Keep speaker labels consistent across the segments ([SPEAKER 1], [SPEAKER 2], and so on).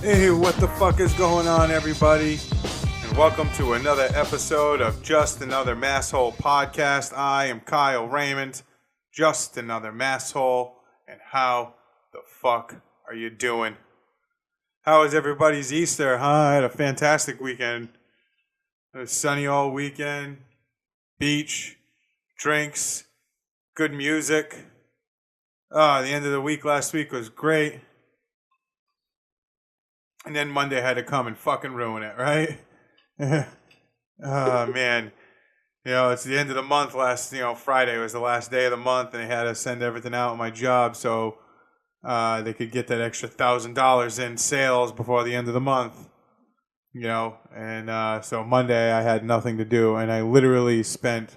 [SPEAKER 1] Hey, what the fuck is going on, everybody? And welcome to another episode of Just Another Masshole Podcast. I am Kyle Raymond, just another masshole. And how the fuck are you doing? How was everybody's Easter, huh? I had a fantastic weekend. It was sunny all weekend, beach, drinks, good music. The end of the week last week was great. And then Monday had to come and fucking ruin it, right? Oh, man. You know, it's the end of the month. Friday was the last day of the month, and they had to send everything out at my job so they could get that extra $1,000 in sales before the end of the month. You know, and so Monday I had nothing to do, and I literally spent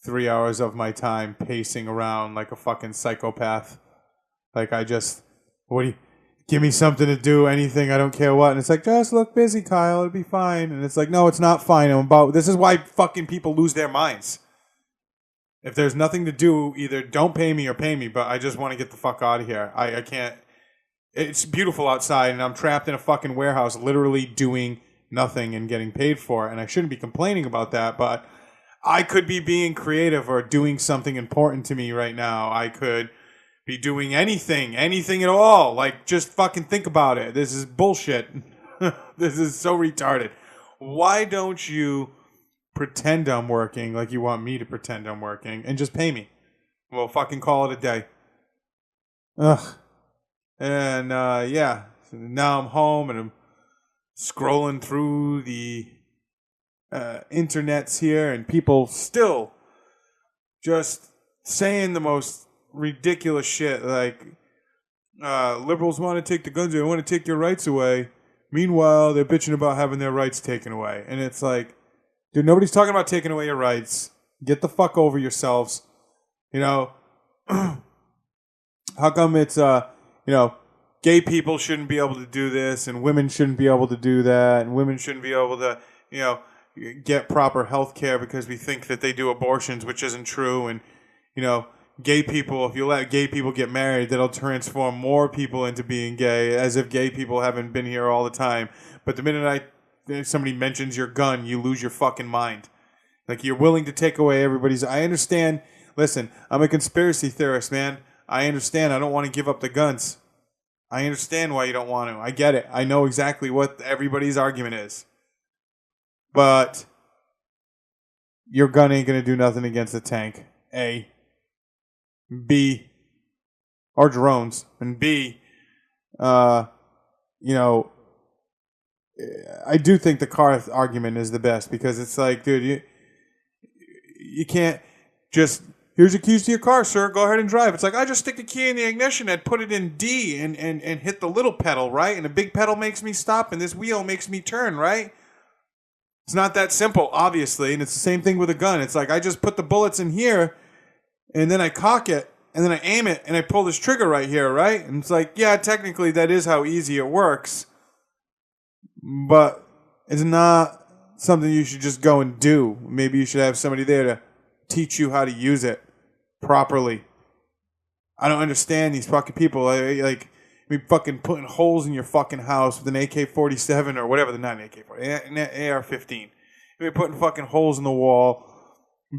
[SPEAKER 1] 3 hours of my time pacing around like a fucking psychopath. Like give me something to do, anything, I don't care what. And it's like, just look busy, Kyle, it'll be fine. And it's like, no, it's not fine. This is why fucking people lose their minds. If there's nothing to do, either don't pay me or pay me, but I just want to get the fuck out of here. I can't. It's beautiful outside, and I'm trapped in a fucking warehouse literally doing nothing and getting paid for it. And I shouldn't be complaining about that, but I could be being creative or doing something important to me right now. I could be doing anything at all. Like, just fucking think about it. This is bullshit. This is so retarded. Why don't you pretend I'm working like you want me to pretend I'm working and just pay me? We'll fucking call it a day. Ugh. And, yeah. So now I'm home and I'm scrolling through the internets here, and people still just saying the most ridiculous shit, like liberals want to take the guns away, want to take your rights away. Meanwhile, they're bitching about having their rights taken away. And it's like, dude, nobody's talking about taking away your rights. Get the fuck over yourselves. You know, how come it's, gay people shouldn't be able to do this, and women shouldn't be able to do that, and women shouldn't be able to, get proper health care because we think that they do abortions, which isn't true. And, gay people, if you let gay people get married, that'll transform more people into being gay, as if gay people haven't been here all the time. But the minute somebody mentions your gun, you lose your fucking mind. Like, you're willing to take away everybody's... I understand. Listen, I'm a conspiracy theorist, man. I understand. I don't want to give up the guns. I understand why you don't want to. I get it. I know exactly what everybody's argument is. But your gun ain't going to do nothing against a tank. A. B, or drones, and B, I do think the car argument is the best, because it's like, dude, you can't just, here's your keys to your car, sir, go ahead and drive. It's like, I just stick the key in the ignition and put it in D and hit the little pedal, right? And the big pedal makes me stop, and this wheel makes me turn, right? It's not that simple, obviously, and it's the same thing with a gun. It's like, I just put the bullets in here, and then I cock it, and then I aim it, and I pull this trigger right here, right? And it's like, yeah, technically that is how easy it works. But it's not something you should just go and do. Maybe you should have somebody there to teach you how to use it properly. I don't understand these fucking people. Like fucking putting holes in your fucking house with an AK-47 or whatever, not an AK-47, an AR-15. You're putting fucking holes in the wall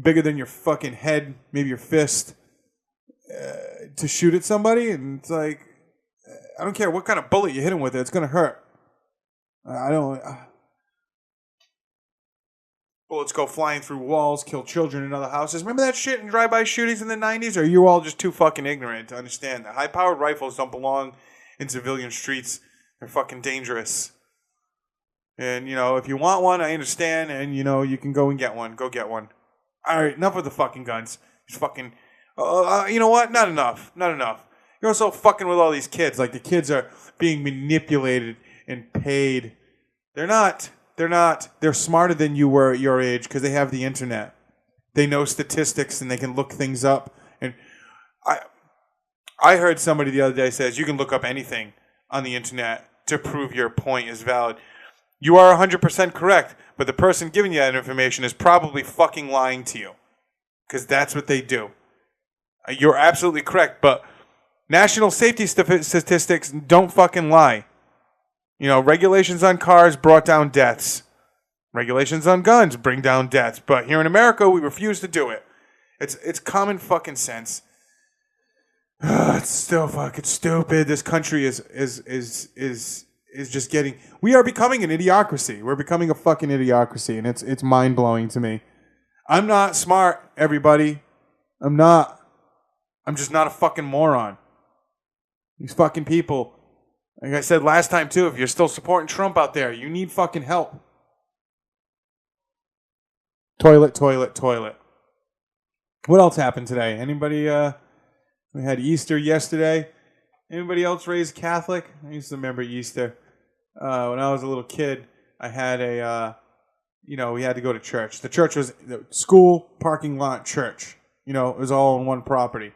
[SPEAKER 1] bigger than your fucking head, maybe your fist, to shoot at somebody. And it's like, I don't care what kind of bullet you hit him with, it's going to hurt. Bullets go flying through walls, kill children in other houses. Remember that shit in drive-by shootings in the 90s? Or are you all just too fucking ignorant to understand that? High-powered rifles don't belong in civilian streets. They're fucking dangerous. And, if you want one, I understand, and, you can go and get one. Go get one. All right, enough of the fucking guns. Just fucking, you know what? Not enough. You're also fucking with all these kids. Like, the kids are being manipulated and paid. They're not. They're smarter than you were at your age because they have the internet. They know statistics and they can look things up. And I heard somebody the other day says you can look up anything on the internet to prove your point is valid. You are 100% correct, but the person giving you that information is probably fucking lying to you, because that's what they do. You're absolutely correct, but national safety statistics don't fucking lie. Regulations on cars brought down deaths. Regulations on guns bring down deaths. But here in America, we refuse to do it. It's common fucking sense. It's still fucking stupid. This country is just getting. We are becoming an idiocracy. We're becoming a fucking idiocracy, and it's mind blowing to me. I'm not smart, everybody. I'm not. I'm just not a fucking moron. These fucking people, like I said last time too, if you're still supporting Trump out there, you need fucking help. Toilet. What else happened today? Anybody? We had Easter yesterday. Anybody else raised Catholic? I used to remember Easter. When I was a little kid, I had we had to go to church. The church was the school, parking lot, church. It was all on one property.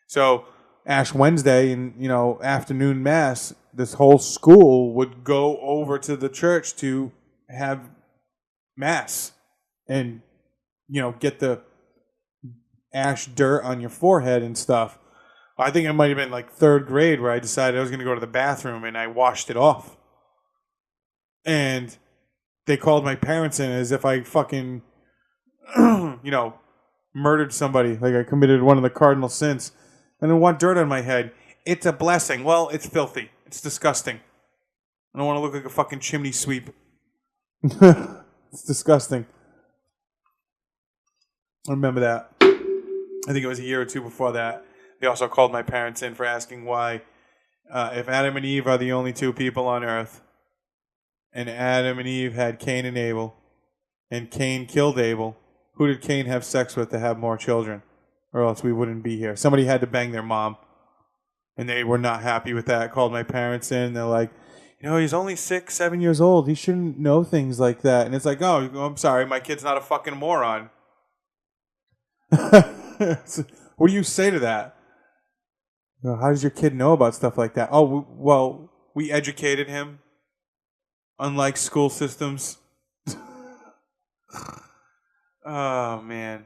[SPEAKER 1] So Ash Wednesday and, afternoon mass, this whole school would go over to the church to have mass and, get the ash dirt on your forehead and stuff. I think it might have been like third grade where I decided I was going to go to the bathroom and I washed it off. And they called my parents in as if I fucking, murdered somebody. Like I committed one of the cardinal sins. And I want dirt on my head. It's a blessing. Well, it's filthy. It's disgusting. I don't want to look like a fucking chimney sweep. It's disgusting. I remember that. I think it was a year or two before that. They also called my parents in for asking why, if Adam and Eve are the only two people on earth, and Adam and Eve had Cain and Abel, and Cain killed Abel, who did Cain have sex with to have more children? Or else we wouldn't be here. Somebody had to bang their mom, and they were not happy with that. Called my parents in. They're like, he's only 6, 7 years old. He shouldn't know things like that. And it's like, oh, I'm sorry, my kid's not a fucking moron. What do you say to that? How does your kid know about stuff like that? Oh, well, we educated him. Unlike school systems. Oh, man.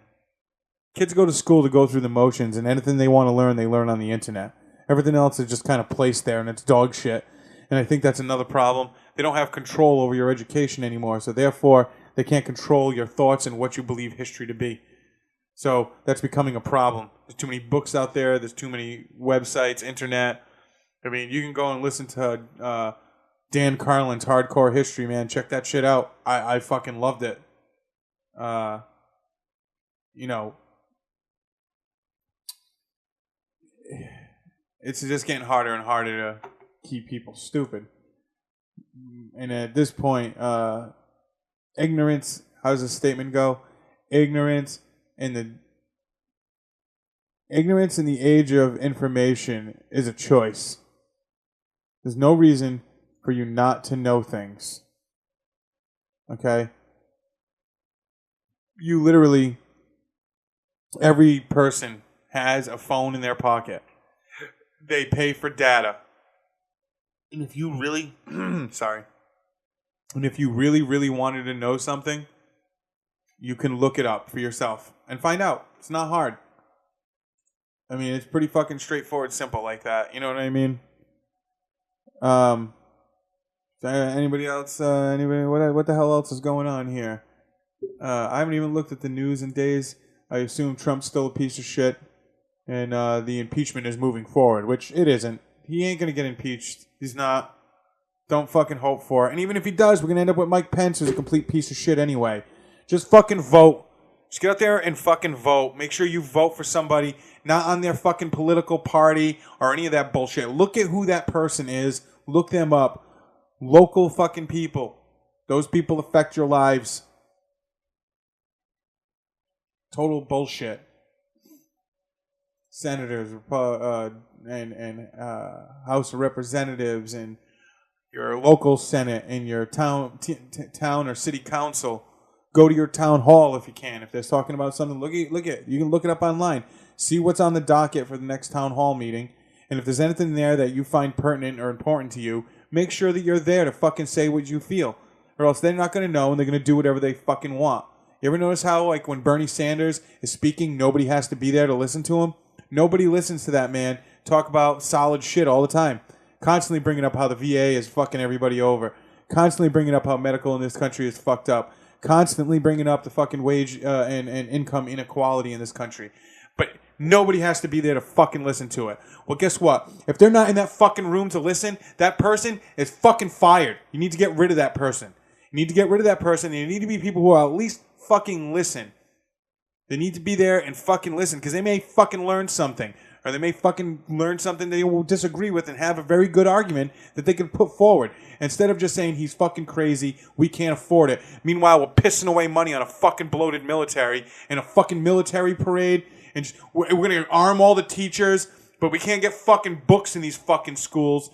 [SPEAKER 1] Kids go to school to go through the motions, and anything they want to learn, they learn on the internet. Everything else is just kind of placed there, and it's dog shit. And I think that's another problem. They don't have control over your education anymore, so therefore, they can't control your thoughts and what you believe history to be. So that's becoming a problem. There's too many books out there. There's too many websites, internet. I mean, you can go and listen to Dan Carlin's Hardcore History, man. Check that shit out. I fucking loved it. It's just getting harder and harder to keep people stupid. And at this point, ignorance, how does the statement go? Ignorance in the age of information is a choice. There's no reason for you not to know things. Okay? You literally, every person has a phone in their pocket. They pay for data. And if you really, and if you really, really wanted to know something, you can look it up for yourself and find out. It's not hard. I mean, it's pretty fucking straightforward, simple like that. You know what I mean? Anybody else? Anybody? What the hell else is going on here? I haven't even looked at the news in days. I assume Trump's still a piece of shit, and the impeachment is moving forward, which it isn't. He ain't gonna get impeached. He's not. Don't fucking hope for it. And even if he does, we're gonna end up with Mike Pence, who's a complete piece of shit anyway. Just fucking vote. Just get out there and fucking vote. Make sure you vote for somebody not on their fucking political party or any of that bullshit. Look at who that person is. Look them up. Local fucking people. Those people affect your lives. Total bullshit. Senators and House of Representatives and your local Senate and your town or city council. Go to your town hall if you can. If they're talking about something, look at. You can look it up online. See what's on the docket for the next town hall meeting. And if there's anything there that you find pertinent or important to you, make sure that you're there to fucking say what you feel. Or else they're not going to know and they're going to do whatever they fucking want. You ever notice how, like, when Bernie Sanders is speaking, nobody has to be there to listen to him? Nobody listens to that man talk about solid shit all the time. Constantly bringing up how the VA is fucking everybody over. Constantly bringing up how medical in this country is fucked up. Constantly bringing up the fucking wage and income inequality in this country. But nobody has to be there to fucking listen to it. Well, guess what? If they're not in that fucking room to listen, that person is fucking fired. You need to get rid of that person. You need to get rid of that person. And you need to be people who will at least fucking listen. They need to be there and fucking listen because they may fucking learn something. Or they may fucking learn something they will disagree with and have a very good argument that they can put forward. Instead of just saying he's fucking crazy, we can't afford it. Meanwhile, we're pissing away money on a fucking bloated military and a fucking military parade. And we're going to arm all the teachers, but we can't get fucking books in these fucking schools.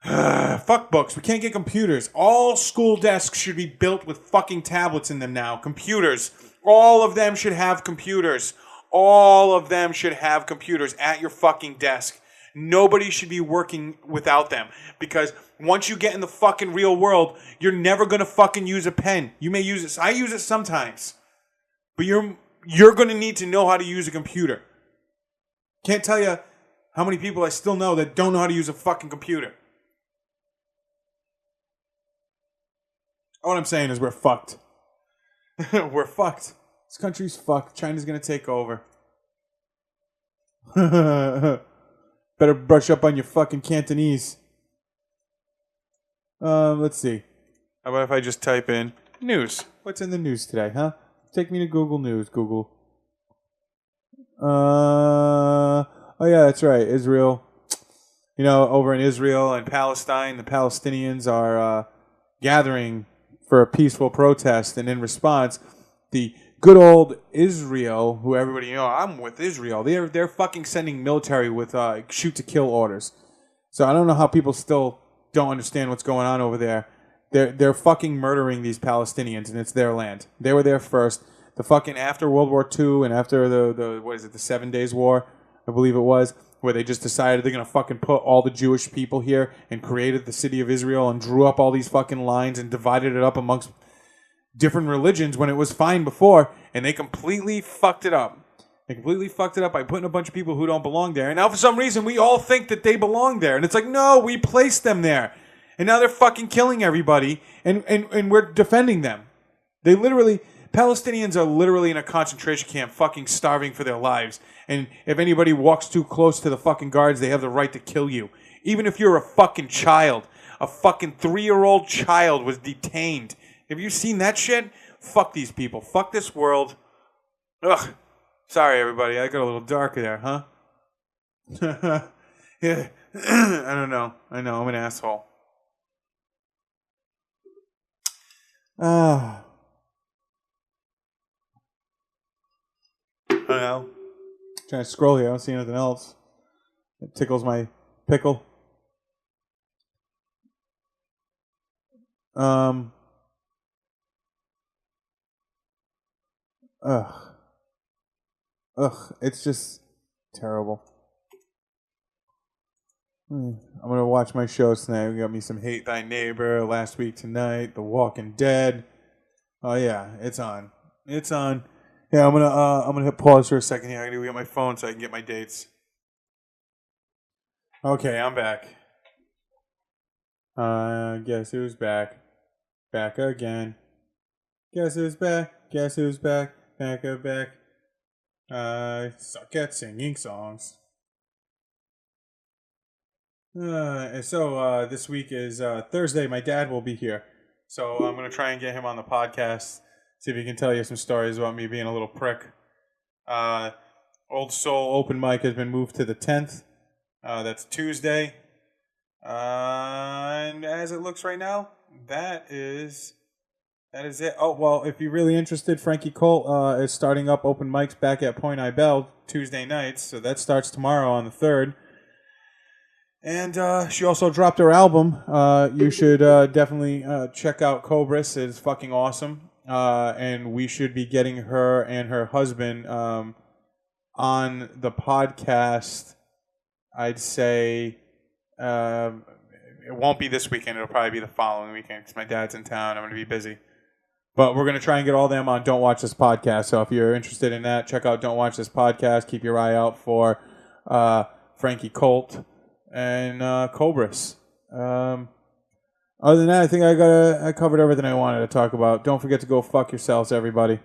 [SPEAKER 1] Fuck books. We can't get computers. All school desks should be built with fucking tablets in them now. Computers. All of them should have computers. All of them should have computers at your fucking desk. Nobody should be working without them. Because once you get in the fucking real world, you're never going to fucking use a pen. You may use it. I use it sometimes. But you're going to need to know how to use a computer. Can't tell you how many people I still know that don't know how to use a fucking computer. All I'm saying is we're fucked. We're fucked. This country's fucked. China's going to take over. Better brush up on your fucking Cantonese. Let's see. How about if I just type in news? What's in the news today, huh? Take me to Google News, Google. Oh yeah, that's right. Israel. You know, over in Israel and Palestine, the Palestinians are gathering for a peaceful protest, and in response, the good old Israel, who everybody, you know, I'm with Israel. They're fucking sending military with shoot to kill orders. So I don't know how people still don't understand what's going on over there. They're fucking murdering these Palestinians, and it's their land. They were there first. The fucking after World War II and after the what is it, the 7 Days War, I believe it was, where they just decided they're gonna fucking put all the Jewish people here and created the city of Israel and drew up all these fucking lines and divided it up amongst different religions when it was fine before, and they completely fucked it up. They completely fucked it up by putting a bunch of people who don't belong there. And now for some reason we all think that they belong there. And it's like, no, we placed them there. And now they're fucking killing everybody, and we're defending them. Palestinians are literally in a concentration camp fucking starving for their lives. And if anybody walks too close to the fucking guards, they have the right to kill you. Even if you're a fucking child. A fucking 3-year-old child was detained. Have you seen that shit? Fuck these people. Fuck this world. Ugh. Sorry, everybody. I got a little dark there, huh? Yeah. I don't know. I know. I'm an asshole. I don't know. Trying to scroll here. I don't see anything else. It tickles my pickle. Ugh. It's just terrible. I'm going to watch my shows tonight. We got me some Hate Thy Neighbor last week tonight. The Walking Dead. Oh, yeah. It's on. It's on. Yeah, I'm gonna hit pause for a second here. I gotta get my phone so I can get my dates. Okay, I'm back. Guess who's back? Back again. Guess who's back? Guess who's back? Back. Suck at singing songs. So this week is Thursday. My dad will be here, so I'm gonna try and get him on the podcast. See if he can tell you some stories about me being a little prick. Old Soul open mic has been moved to the 10th. That's Tuesday. And as it looks right now, that is it. Oh, well, if you're really interested, Frankie Colt is starting up open mics back at Point I Bell Tuesday nights. So that starts tomorrow on the 3rd. And she also dropped her album. You should definitely check out Cobras. It's fucking awesome. And we should be getting her and her husband on the podcast. I'd say it won't be this weekend. It'll probably be the following weekend because my dad's in town. I'm going to be busy. But we're going to try and get all them on Don't Watch This Podcast. So if you're interested in that, check out Don't Watch This Podcast. Keep your eye out for Frankie Colt. and Cobras. Other than that, I think I covered everything I wanted to talk about. Don't forget to go fuck yourselves, everybody.